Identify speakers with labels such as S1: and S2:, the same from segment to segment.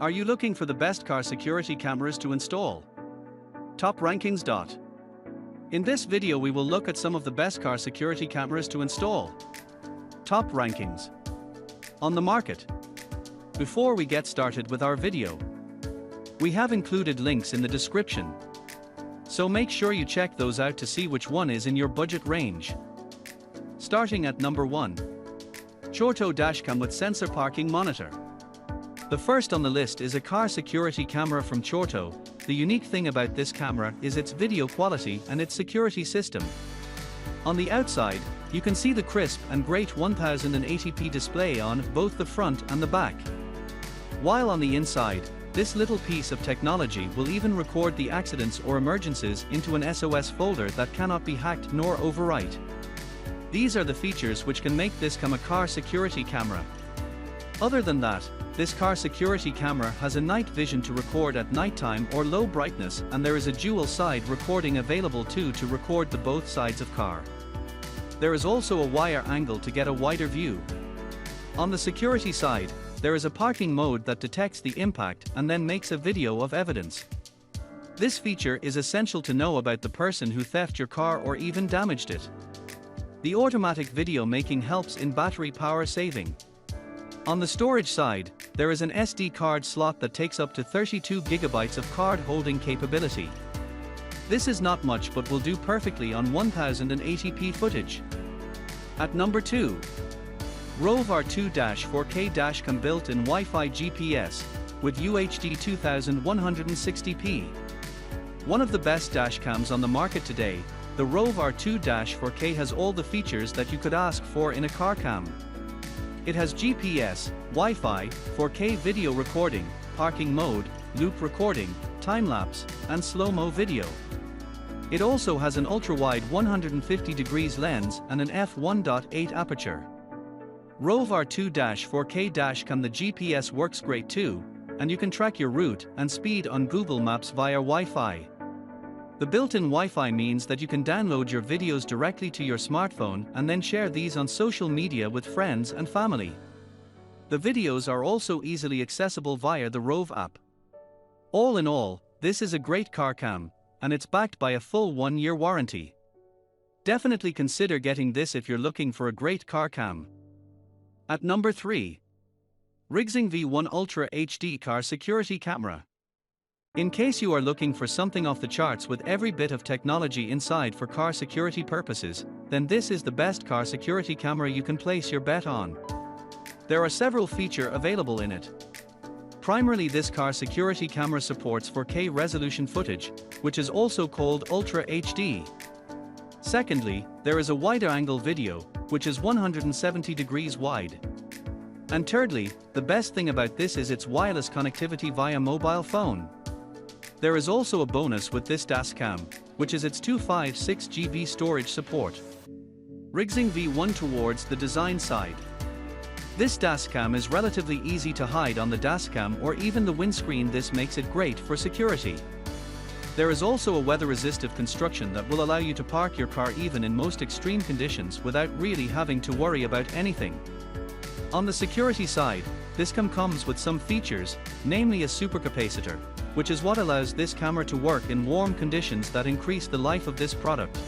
S1: Are you looking for the best car security cameras to install? Top rankings. In this video we will look at some of the best car security cameras to install. Top rankings on the market. Before we get started with our video, we have included links in the description, so make sure you check those out to see which one is in your budget range. Starting at number 1. CHORTAU Dashcam with Sensor Parking Monitor. The first on the list is a car security camera from CHORTAU. The unique thing about this camera is its video quality and its security system. On the outside, you can see the crisp and great 1080p display on both the front and the back. While on the inside, this little piece of technology will even record the accidents or emergencies into an SOS folder that cannot be hacked nor overwrite. These are the features which can make this a car security camera. Other than that, this car security camera has a night vision to record at nighttime or low brightness, and there is a dual side recording available too to record the both sides of car. There is also a wire angle to get a wider view. On the security side, there is a parking mode that detects the impact and then makes a video of evidence. This feature is essential to know about the person who theft your car or even damaged it. The automatic video making helps in battery power saving. On the storage side, there is an SD card slot that takes up to 32 GB of card holding capability. This is not much but will do perfectly on 1080p footage. At number 2. Rove R2-4K Dashcam built-in Wi-Fi GPS with UHD 2160p. One of the best dashcams on the market today, the Rove R2-4K has all the features that you could ask for in a car cam. It has GPS, Wi-Fi, 4K video recording, parking mode, loop recording, time-lapse, and slow-mo video. It also has an ultra-wide 150 degrees lens and an f1.8 aperture. Rove R2-4K Dashcam. The GPS works great too, and you can track your route and speed on Google Maps via Wi-Fi. The built-in Wi-Fi means that you can download your videos directly to your smartphone and then share these on social media with friends and family. The videos are also easily accessible via the Rove app. All in all, this is a great car cam, and it's backed by a full 1-year warranty. Definitely consider getting this if you're looking for a great car cam. At number 3. Rixing V1 Ultra HD Car Security Camera. In case you are looking for something off the charts with every bit of technology inside for car security purposes, then this is the best car security camera you can place your bet on. There are several features available in it. Primarily, this car security camera supports 4K resolution footage, which is also called Ultra HD. Secondly, there is a wider angle video, which is 170 degrees wide. And thirdly, the best thing about this is its wireless connectivity via mobile phone. There is also a bonus with this Dashcam, which is its 256 GB storage support. Rixing V1 towards the design side. This Dashcam is relatively easy to hide on the dashcam or even the windscreen. This makes it great for security. There is also a weather-resistive construction that will allow you to park your car even in most extreme conditions without really having to worry about anything. On the security side, this cam comes with some features, namely a supercapacitor, which is what allows this camera to work in warm conditions that increase the life of this product.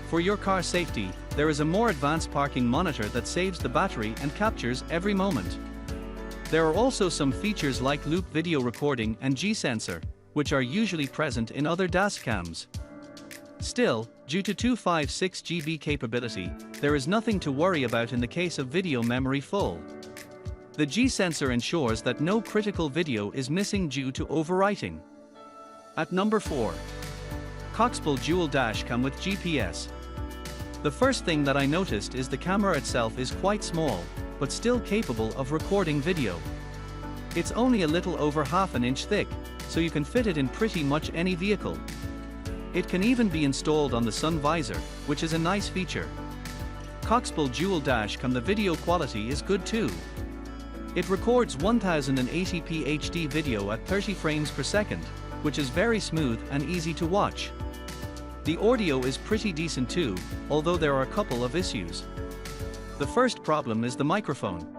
S1: For your car safety, there is a more advanced parking monitor that saves the battery and captures every moment. There are also some features like loop video recording and G-sensor, which are usually present in other dashcams. Still, due to 256 GB capability, there is nothing to worry about in the case of video memory full. The G-sensor ensures that no critical video is missing due to overwriting. At number 4. Coxpal Dual Dash Cam with GPS. The first thing that I noticed is the camera itself is quite small, but still capable of recording video. It's only a little over half an inch thick, so you can fit it in pretty much any vehicle. It can even be installed on the sun visor, which is a nice feature. Coxpal Dual Dash Cam. The video quality is good too. It records 1080p HD video at 30 frames per second, which is very smooth and easy to watch. The audio is pretty decent too, although there are a couple of issues. The first problem is the microphone.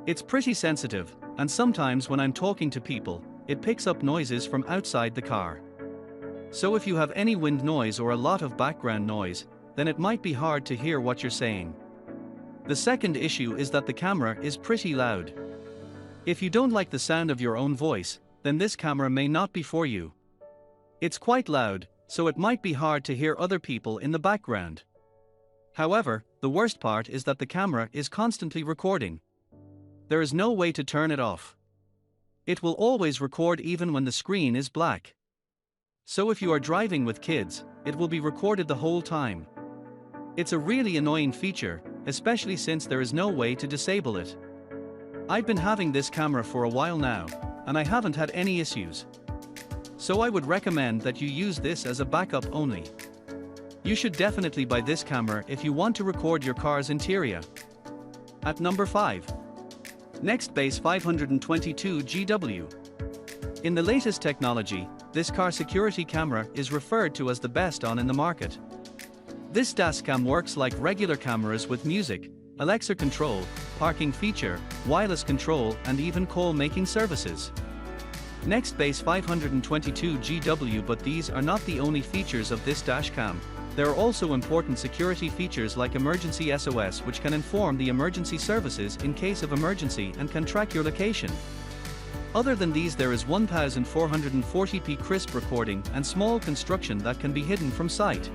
S1: It's pretty sensitive, and sometimes when I'm talking to people, it picks up noises from outside the car. So if you have any wind noise or a lot of background noise, then it might be hard to hear what you're saying. The second issue is that the camera is pretty loud. If you don't like the sound of your own voice, then this camera may not be for you. It's quite loud, so it might be hard to hear other people in the background. However, the worst part is that the camera is constantly recording. There is no way to turn it off. It will always record even when the screen is black. So if you are driving with kids, it will be recorded the whole time. It's a really annoying feature, especially since there is no way to disable it. I've been having this camera for a while now, and I haven't had any issues. So I would recommend that you use this as a backup only. You should definitely buy this camera if you want to record your car's interior. At number 5. Nextbase 522 GW. In the latest technology, this car security camera is referred to as the best in the market. This dash cam works like regular cameras with music, Alexa control, parking feature, wireless control and even call making services. Nextbase 522 GW. But these are not the only features of this dash cam. There are also important security features like emergency SOS, which can inform the emergency services in case of emergency and can track your location. Other than these, there is 1440p crisp recording and small construction that can be hidden from sight.